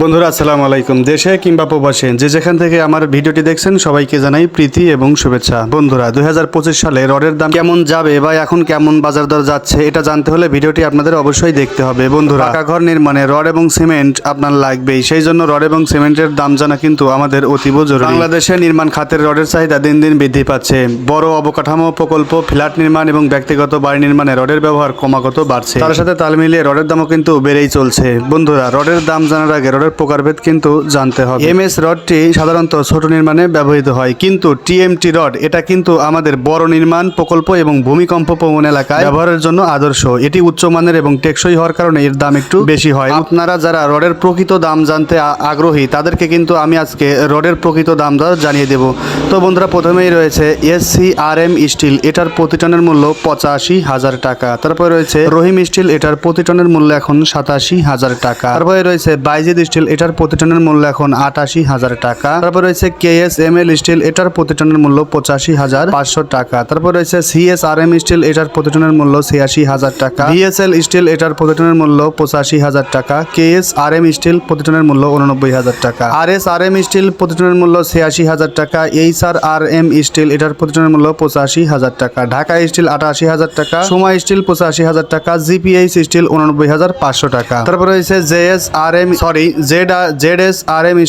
বন্ধুরা আসসালামু আলাইকুম। দেশে কিংবা প্রবাসে যে যেখান থেকে আমার ভিডিওটি দেখছেন সবাইকে জানাই প্রীতি এবং শুভেচ্ছা। বন্ধুরা 2025 সালে রডের দাম কেমন যাবে বা এখন কেমন বাজার দর যাচ্ছে এটা জানতে হলে ভিডিওটি আপনাদের অবশ্যই দেখতে হবে। বন্ধুরা, পাকা ঘর নির্মাণে রড এবং সিমেন্ট আপনার লাগবেই, সেই জন্য রড এবং সিমেন্টের দাম জানা কিন্তু আমাদের অতীব জরুরি। বাংলাদেশে নির্মাণ খাতের রডের চাহিদা দিন দিন বৃদ্ধি পাচ্ছে। বড় অবকাঠামো প্রকল্প, ফ্ল্যাট নির্মাণ এবং ব্যক্তিগত বাড়ি নির্মাণে রডের ব্যবহার ক্রমাগত বাড়ছে। তার সাথে তাল মিলিয়ে রডের দামও কিন্তু বেড়েই চলছে। বন্ধুরা, রডের দাম জানার আগে রডের প্রকারভেদ কিন্তু জানতে হবে। এমএস রডটি সাধারণত ছোট নির্মাণে ব্যবহৃত হয়, কিন্তু টিএমটি রড এটা কিন্তু আমাদের বড় নির্মাণ প্রকল্প এবং ভূমিকম্প প্রবণ এলাকায় ব্যবহারের জন্য আদর্শ। এটি উচ্চমানের এবং টেকসই হওয়ার কারণে এর দাম একটু বেশি হয়। আপনারা যারা রডের প্রকৃত দাম জানতে আগ্রহী তাদেরকে কিন্তু আমি আজকে রডের প্রকৃত দাম দর জানিয়ে দেব। তো বন্ধুরা, প্রথমেই রয়েছে SCRM স্টিল, এটার প্রতি টনের মূল্য 85,000 টাকা। তারপরে রয়েছে রহিম স্টিল, এটার প্রতি টনের মূল্য এখন 87,000 টাকা। তারপরে রয়েছে বাইজিদ স্টিল, এটার প্রতি টনের মূল্য এখন 88,000 টাকা। তারপর রয়েছে KSML স্টিল, এটার প্রতি টনের মূল্য 85,500 টাকা। তারপর রয়েছে CSRM স্টিল, এটার প্রতি টনের মূল্য 86,000 টাকা। VSL স্টিল, এটার প্রতি টনের মূল্য 85,000 টাকা। KSRM স্টিল প্রতি টনের মূল্য 89,000 টাকা। RSRM স্টিল প্রতি টনের মূল্য 86,000 টাকা। HRRM স্টিল, এটার প্রতি টনের মূল্য 85,000 টাকা। ঢাকা স্টিল 88,000 টাকা। সোমা স্টিল 85,000 টাকা। GPH স্টিল 89,500 টাকা। তারপর রয়েছে ZSRM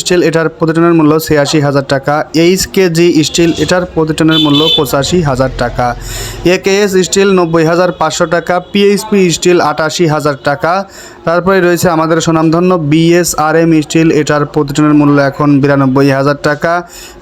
স্টিল, এটার প্রতি টনের মূল্য 86,000 টাকা। HKG স্টিল, এটার প্রতি টনের মূল্য 85,000 টাকা। AKS স্টিল 90,500 টাকা। PHP স্টিল 88,000 টাকা। তারপরে রয়েছে আমাদের সুনামধন্য BSRM স্টিল, এটার প্রতি টনের মূল্য এখন 92,000 টাকা।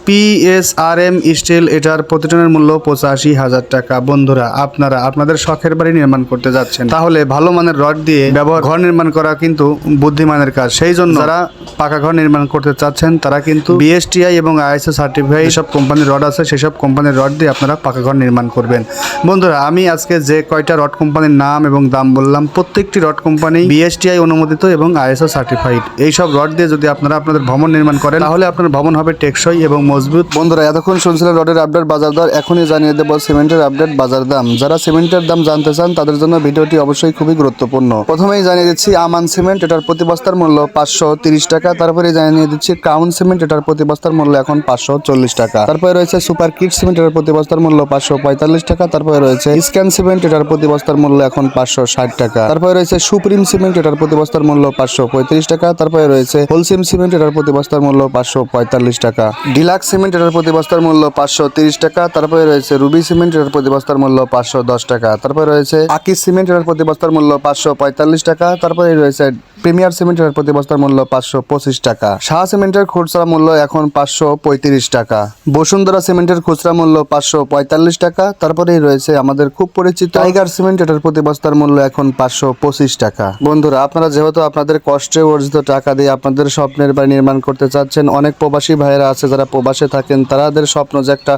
PSRM স্টিল, এটার প্রতি টনের মূল্য 85,000 টাকা। বন্ধুরা, আপনারা আপনাদের শখের বাড়ি নির্মাণ করতে যাচ্ছেন, তাহলে ভালো মানের রড দিয়ে ঘর নির্মাণ করা কিন্তু বুদ্ধিমানের কাজ। সেই জন্য যারা পাকা ঘর নির্মাণ করতে চাচ্ছেন তারা কিন্তু BSTI এবং ISO সার্টিফাইড যেসব কোম্পানির রড আছে সেসব কোম্পানির রড দিয়ে আপনারা পাকা ঘর নির্মাণ করবেন। বন্ধুরা, আমি আজকে যে কয়টা রড কোম্পানির নাম এবং দাম বললাম, প্রত্যেকটি রড কোম্পানি BSTI অনুমোদিত এবং ISO সার্টিফাইড। এইসব রড দিয়ে যদি আপনারা আপনাদের ভবন নির্মাণ করেন তাহলে আপনার ভবন হবে টেকসই এবং মজবুত। বন্ধুরা, এতক্ষণ শুনছিলেন রডের আপডেট বাজার দর, এখনই জানিয়ে দেব সিমেন্টের আপডেট বাজার দাম। যারা সিমেন্টের দাম জানতে চান তাদের জন্য ভিডিওটি অবশ্যই খুবই গুরুত্বপূর্ণ। প্রথমেই জানিয়ে দিচ্ছি আমান সিমেন্ট, এটার প্রতি বস্তার মূল্য 530 টাকা। তারপরে জানিয়ে দিচ্ছি ক্রাউন সিমেন্ট, এটার প্রতি বস্তার মূল্য এখন 540 টাকা। তারপরে রয়েছে সুপার কিট সিমেন্ট, এটার প্রতি বস্তার মূল্য 545 টাকা। তারপরে রয়েছে স্ক্যান সিমেন্ট, এটার প্রতি বস্তার মূল্য এখন 560 টাকা। তারপরে রয়েছে সুপ্রিম সিমেন্ট, এটার প্রতি বস্তার মূল্য 535 টাকা। তারপরে রয়েছে হোলসিম সিমেন্ট, এটার প্রতি বস্তার মূল্য 545 টাকা। ডিলাক্স সিমেন্ট, এটার প্রতি বস্তার মূল্য 530 টাকা। তারপরে রয়েছে রুবি সিমেন্ট, এটার প্রতি বস্তার মূল্য 510 টাকা। তারপরে রয়েছে আকিস সিমেন্ট, এটার প্রতি বস্তার মূল্য 545 টাকা। তারপরে রয়েছে প্রিমিয়ার সিমেন্ট, এটার প্রতি বস্তার মূল্য 525 টাকা। শাহ সিমেন্টের খুচরা মূল্য এখন 535 টাকা। বসুন্ধরা সিমেন্টের খুচরা মূল্য 545 টাকা। তারপরেই রয়েছে আমাদের খুব পরিচিত টাইগার সিমেন্ট, এটার প্রতি বস্তার মূল্য এখন 525 টাকা। বন্ধুরা, আপনারা যেহেতু আপনাদের কষ্টে অর্জিত টাকা দিয়ে আপনাদের স্বপ্নের বাড়ি নির্মাণ করতে চাচ্ছেন, অনেক প্রবাসী ভাইয়েরা আছে যারা প্রবাসে থাকেন, তাদের স্বপ্ন যে একটা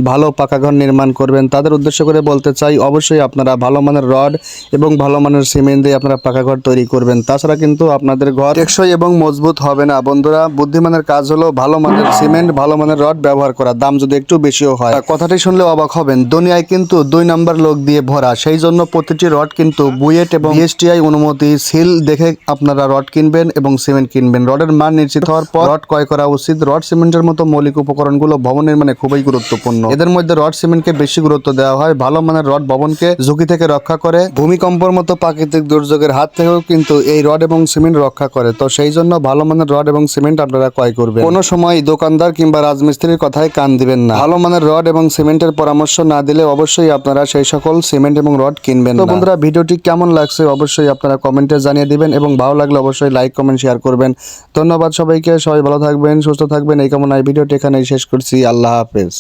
ভালো পাকা ঘর নির্মাণ করবেন, তাদের উদ্দেশ্য করে বলতে চাই অবশ্যই আপনারা ভালো মানের রড এবং ভালো মানের সিমেন্ট দিয়ে আপনারা পাকা ঘর তৈরি করবেন। তাছাড়া কিন্তু আপনাদের ঘর টেকসই এবং মজবুত হবে না। বন্ধুরা, বুদ্ধিমানের কাজ হলো ভালো মানের সিমেন্ট, ভালো মানের রড ব্যবহার করা, দাম যদি একটু বেশিও হয়। কথাটি শুনলে অবাক হবেন, দুনিয়ায় কিন্তু 2 নাম্বার লোক দিয়ে ভরা। সেই জন্য প্রতিটি রড কিন্তু বুয়েট এবং BSTI অনুমতি সিল দেখে আপনারা রড কিনবেন এবং সিমেন্ট কিনবেন। রডের মান নিশ্চিত হওয়ার পর রড ক্রয় করা উচিত। রড সিমেন্টের মতো মৌলিক উপকরণগুলো ভবন নির্মাণে খুবই গুরুত্বপূর্ণ। এদের মধ্যে রড সিমেন্টকে বেশি গুরুত্ব দেওয়া হয়। ভালো মানের রড ভবনকে ঝুঁকি থেকে রক্ষা করে, ভূমিকম্পের মতো প্রাকৃতিক দুর্যোগের হাত থেকেও কিন্তু এই রড এবং সিমেন্ট রক্ষা করে। তো সেই জন্য ভালো মানের রড এবং সিমেন্ট আপনারা ক্রয় করবেন। কোনো সময় দোকানদার কিংবা রাজমিস্ত্রির কথায় কান দিবেন না। ভালো মানের রড এবং সিমেন্টের পরামর্শ না দিলে অবশ্যই আপনারা সেই সকল সিমেন্ট এবং রড কিনবেন না। তো বন্ধুরা, ভিডিওটি কেমন লাগছে অবশ্যই আপনারা কমেন্টে জানিয়ে দিবেন এবং ভালো লাগলে অবশ্যই লাইক কমেন্ট শেয়ার করবেন। ধন্যবাদ সবাইকে। সবাই ভালো থাকবেন, সুস্থ থাকবেন এই কামনায় ভিডিওটি এখানেই শেষ করছি। আল্লাহ হাফেজ।